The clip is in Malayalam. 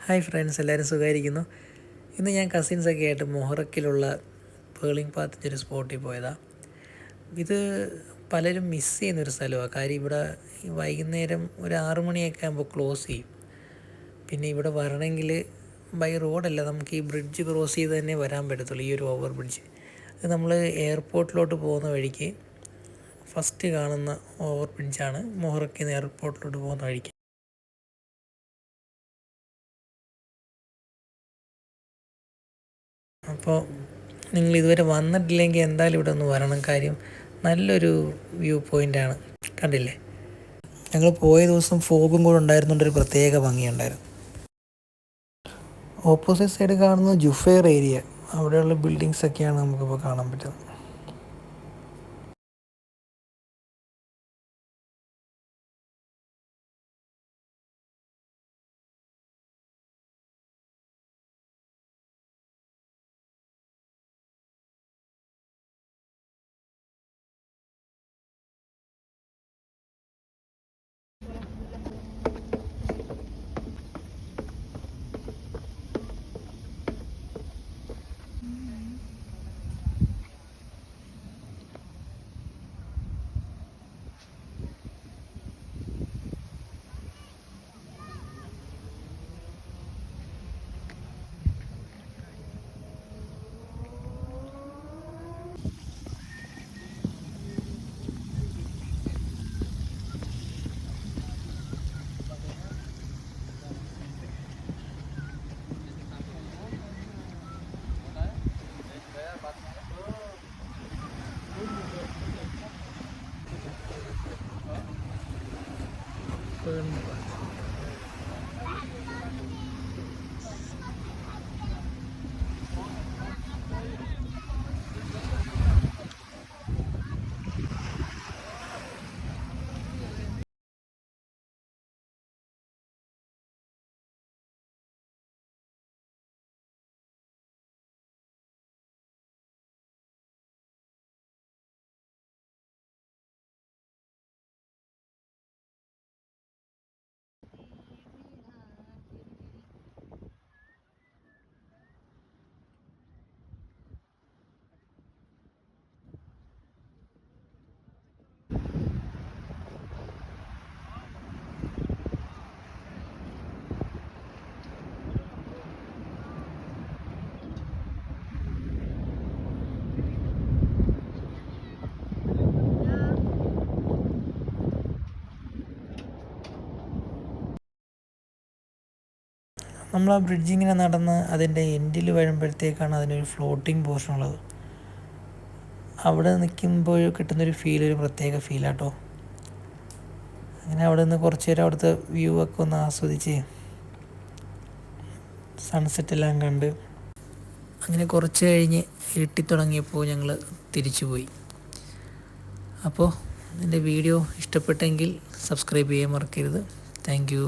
ഹായ് ഫ്രണ്ട്സ്, എല്ലാവരും സുഖമായിരിക്കുന്നു. ഇന്ന് ഞാൻ കസിൻസൊക്കെ ആയിട്ട് മൊഹറക്കിലുള്ള പേളിംഗ് പാത്തിൻ്റെ ഒരു സ്പോട്ടിൽ പോയതാണ്. ഇത് പലരും മിസ് ചെയ്യുന്നൊരു സ്ഥലമാണ്. കാര്യം ഇവിടെ വൈകുന്നേരം ഒരു 6 മണിയൊക്കെ ആകുമ്പോൾ ക്ലോസ് ചെയ്യും. പിന്നെ ഇവിടെ വരണമെങ്കിൽ ബൈ റോഡല്ല, നമുക്ക് ഈ ബ്രിഡ്ജ് ക്രോസ് ചെയ്ത് തന്നെ വരാൻ പറ്റത്തുള്ളൂ, ഈ ഒരു ഓവർ ബ്രിഡ്ജ്. അത് നമ്മൾ എയർപോർട്ടിലോട്ട് പോകുന്ന വഴിക്ക് ഫസ്റ്റ് കാണുന്ന ഓവർ ബ്രിഡ്ജാണ്, മൊഹറക്കിൽ നിന്ന് എയർപോർട്ടിലോട്ട് പോകുന്ന വഴിക്ക്. അപ്പോൾ നിങ്ങൾ ഇതുവരെ വന്നിട്ടില്ലെങ്കിൽ എന്തായാലും ഇവിടെ ഒന്ന് വരണം. കാര്യം നല്ലൊരു വ്യൂ പോയിൻ്റാണ്. കണ്ടില്ലേ, ഞങ്ങൾ പോയ ദിവസം ഫോഗും കൂടെ ഉണ്ടായിരുന്നുകൊണ്ടൊരു പ്രത്യേക ഭംഗിയുണ്ടായിരുന്നു. ഓപ്പോസിറ്റ് സൈഡ് കാണുന്നത് ജുഫേർ ഏരിയ, അവിടെയുള്ള ബിൽഡിങ്സൊക്കെയാണ് നമുക്കിപ്പോൾ കാണാൻ പറ്റുന്നത്. നമ്മൾ ആ ബ്രിഡ്ജിങ്ങനെ നടന്ന് അതിൻ്റെ എൻഡിൽ വരുമ്പോഴത്തേക്കാണ് അതിനൊരു ഫ്ലോട്ടിംഗ് പോർഷൻ ഉള്ളത്. അവിടെ നിൽക്കുമ്പോൾ കിട്ടുന്നൊരു ഫീൽ ഒരു പ്രത്യേക ഫീലാട്ടോ. അങ്ങനെ അവിടെ നിന്ന് കുറച്ച് നേരം അവിടുത്തെ വ്യൂ ഒക്കെ ഒന്ന് ആസ്വദിച്ച് സൺസെറ്റെല്ലാം കണ്ട് അങ്ങനെ കുറച്ച് കഴിഞ്ഞ് ഇരുട്ടിത്തുടങ്ങിയപ്പോൾ ഞങ്ങൾ തിരിച്ചു പോയി. അപ്പോൾ എൻ്റെ വീഡിയോ ഇഷ്ടപ്പെട്ടെങ്കിൽ സബ്സ്ക്രൈബ് ചെയ്യാൻ മറക്കരുത്. Thank you.